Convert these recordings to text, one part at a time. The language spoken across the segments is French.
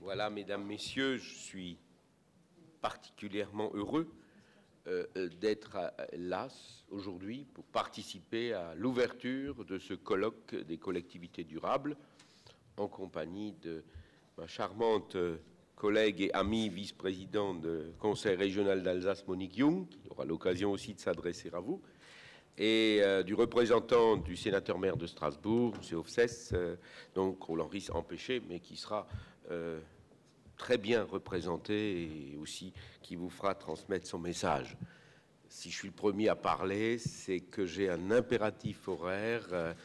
Voilà, mesdames, messieurs, je suis particulièrement heureux d'être là aujourd'hui pour participer à l'ouverture de ce colloque des collectivités durables en compagnie de ma charmante collègue et amie vice-présidente du Conseil régional d'Alsace, Monique Jung, qui aura l'occasion aussi de s'adresser à vous, et du représentant du sénateur-maire de Strasbourg, M. Hofsès, donc Roland Ries empêché, mais qui sera très bien représenté et aussi qui vous fera transmettre son message. Si je suis le premier à parler, c'est que j'ai un impératif horaire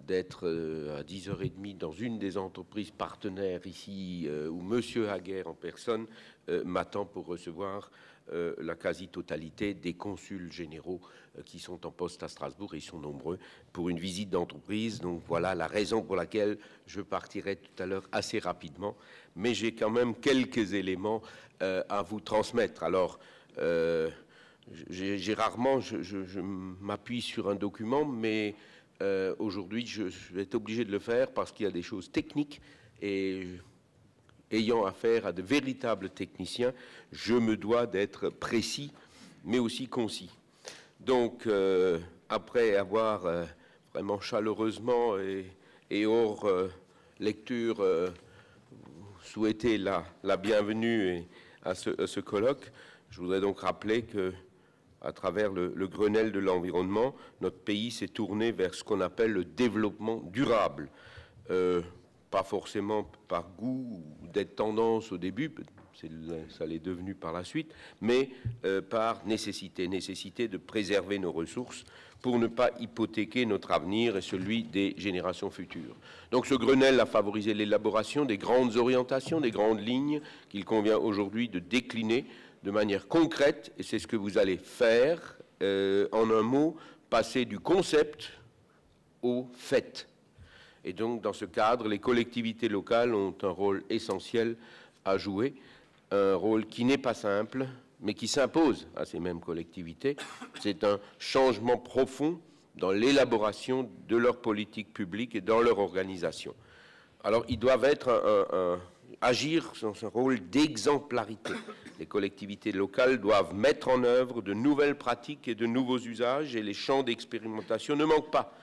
d'être à 10h30 dans une des entreprises partenaires ici, où M. Haguer en personne m'attend pour recevoir la quasi-totalité des consuls généraux qui sont en poste à Strasbourg, et ils sont nombreux, pour une visite d'entreprise. Donc voilà la raison pour laquelle je partirai tout à l'heure assez rapidement, mais j'ai quand même quelques éléments à vous transmettre. Alors, j'ai rarement, je m'appuie sur un document, mais aujourd'hui, je vais être obligé de le faire parce qu'il y a des choses techniques et ayant affaire à de véritables techniciens, je me dois d'être précis, mais aussi concis. Donc, après avoir vraiment chaleureusement et hors lecture souhaité la bienvenue à ce colloque, je voudrais donc rappeler que, à travers le Grenelle de l'environnement, notre pays s'est tourné vers ce qu'on appelle le développement durable. Pas forcément par goût ou d'être tendance au début, ça l'est devenu par la suite, mais par nécessité de préserver nos ressources pour ne pas hypothéquer notre avenir et celui des générations futures. Donc ce Grenelle a favorisé l'élaboration des grandes orientations, des grandes lignes qu'il convient aujourd'hui de décliner de manière concrète, et c'est ce que vous allez faire, en un mot, passer du concept au fait. Et donc, dans ce cadre, les collectivités locales ont un rôle essentiel à jouer, un rôle qui n'est pas simple, mais qui s'impose à ces mêmes collectivités. C'est un changement profond dans l'élaboration de leur politique publique et dans leur organisation. Alors, ils doivent agir dans un rôle d'exemplarité. Les collectivités locales doivent mettre en œuvre de nouvelles pratiques et de nouveaux usages, et les champs d'expérimentation ne manquent pas.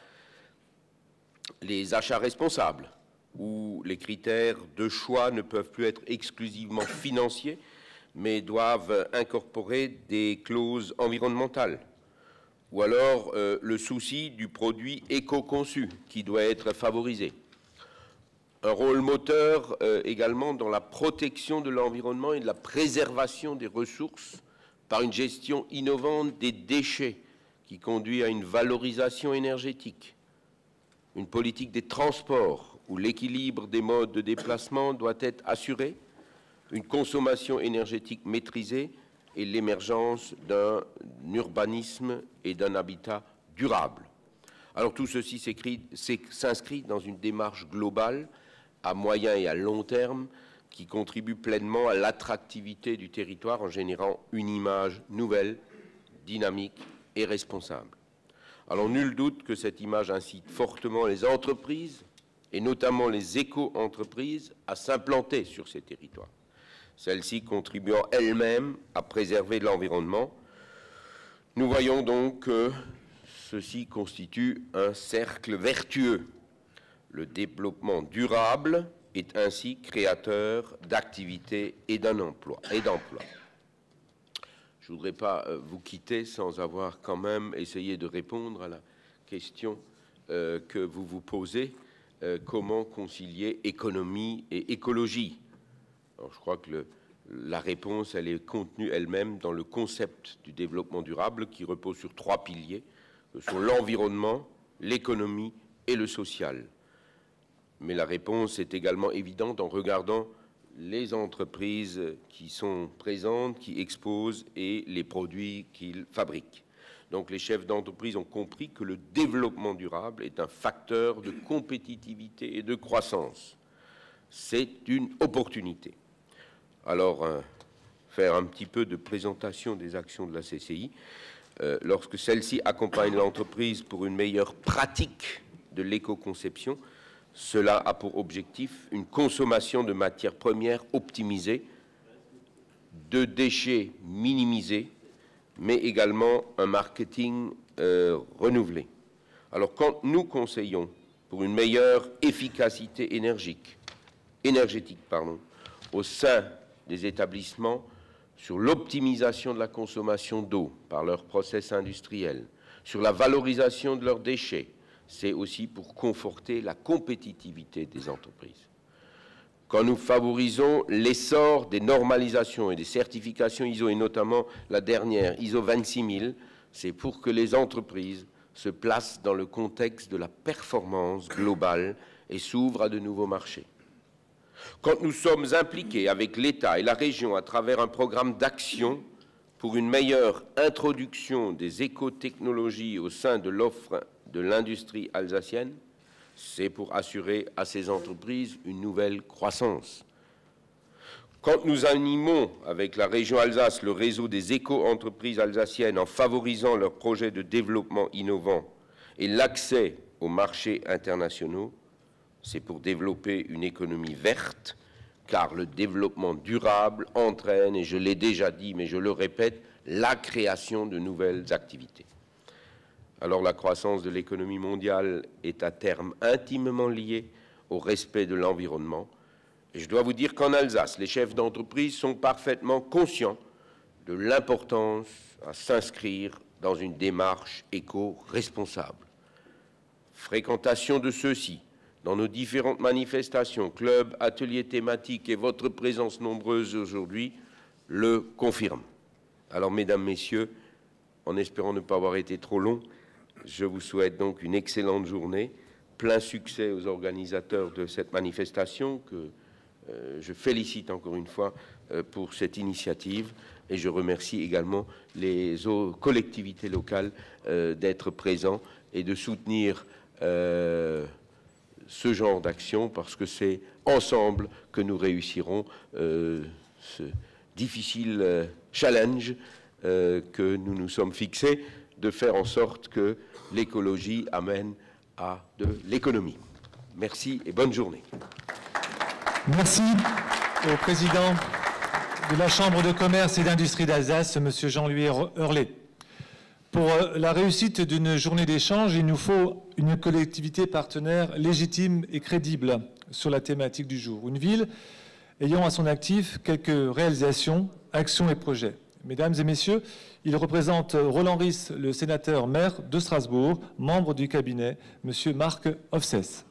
Les achats responsables, où les critères de choix ne peuvent plus être exclusivement financiers, mais doivent incorporer des clauses environnementales. Ou alors le souci du produit éco-conçu, qui doit être favorisé. Un rôle moteur également dans la protection de l'environnement et de la préservation des ressources par une gestion innovante des déchets qui conduit à une valorisation énergétique. Une politique des transports où l'équilibre des modes de déplacement doit être assuré, une consommation énergétique maîtrisée et l'émergence d'un urbanisme et d'un habitat durable. Alors tout ceci s'inscrit dans une démarche globale à moyen et à long terme qui contribue pleinement à l'attractivité du territoire en générant une image nouvelle, dynamique et responsable. Alors, nul doute que cette image incite fortement les entreprises, et notamment les éco-entreprises, à s'implanter sur ces territoires. Celles-ci contribuant elles-mêmes à préserver l'environnement. Nous voyons donc que ceci constitue un cercle vertueux. Le développement durable est ainsi créateur d'activités et d'emplois. Je ne voudrais pas vous quitter sans avoir quand même essayé de répondre à la question que vous vous posez, comment concilier économie et écologie. Alors, je crois que la réponse, elle est contenue elle-même dans le concept du développement durable qui repose sur 3 piliers, que sont l'environnement, l'économie et le social. Mais la réponse est également évidente en regardant les entreprises qui sont présentes, qui exposent et les produits qu'ils fabriquent. Donc les chefs d'entreprise ont compris que le développement durable est un facteur de compétitivité et de croissance. C'est une opportunité. Alors, faire un petit peu de présentation des actions de la CCI. Lorsque celle-ci accompagne l'entreprise pour une meilleure pratique de l'éco-conception, Cela a pour objectif une consommation de matières premières optimisée, de déchets minimisés, mais également un marketing renouvelé. Alors, quand nous conseillons pour une meilleure efficacité énergétique, au sein des établissements sur l'optimisation de la consommation d'eau par leurs process industriels, sur la valorisation de leurs déchets, c'est aussi pour conforter la compétitivité des entreprises. Quand nous favorisons l'essor des normalisations et des certifications ISO, et notamment la dernière, ISO 26000, c'est pour que les entreprises se placent dans le contexte de la performance globale et s'ouvrent à de nouveaux marchés. Quand nous sommes impliqués avec l'État et la région à travers un programme d'action pour une meilleure introduction des écotechnologies au sein de l'offre de l'industrie alsacienne, c'est pour assurer à ces entreprises une nouvelle croissance. Quand nous animons avec la région Alsace le réseau des éco-entreprises alsaciennes en favorisant leurs projets de développement innovants et l'accès aux marchés internationaux, c'est pour développer une économie verte, car le développement durable entraîne, et je l'ai déjà dit, mais je le répète, la création de nouvelles activités. Alors la croissance de l'économie mondiale est à terme intimement liée au respect de l'environnement. Et je dois vous dire qu'en Alsace, les chefs d'entreprise sont parfaitement conscients de l'importance à s'inscrire dans une démarche éco-responsable. Fréquentation de ceux-ci dans nos différentes manifestations, clubs, ateliers thématiques et votre présence nombreuse aujourd'hui le confirme. Alors, mesdames, messieurs, en espérant ne pas avoir été trop long, je vous souhaite donc une excellente journée, plein succès aux organisateurs de cette manifestation que je félicite encore une fois pour cette initiative et je remercie également les collectivités locales d'être présents et de soutenir ce genre d'action parce que c'est ensemble que nous réussirons ce difficile challenge que nous nous sommes fixés de faire en sorte que l'écologie amène à de l'économie. Merci et bonne journée. Merci au président de la Chambre de commerce et d'industrie d'Alsace, M. Jean-Louis Hurlet. Pour la réussite d'une journée d'échange, il nous faut une collectivité partenaire légitime et crédible sur la thématique du jour. Une ville ayant à son actif quelques réalisations, actions et projets. Mesdames et messieurs, il représente Roland Ries, le sénateur maire de Strasbourg, membre du cabinet, M. Marc Hofsès.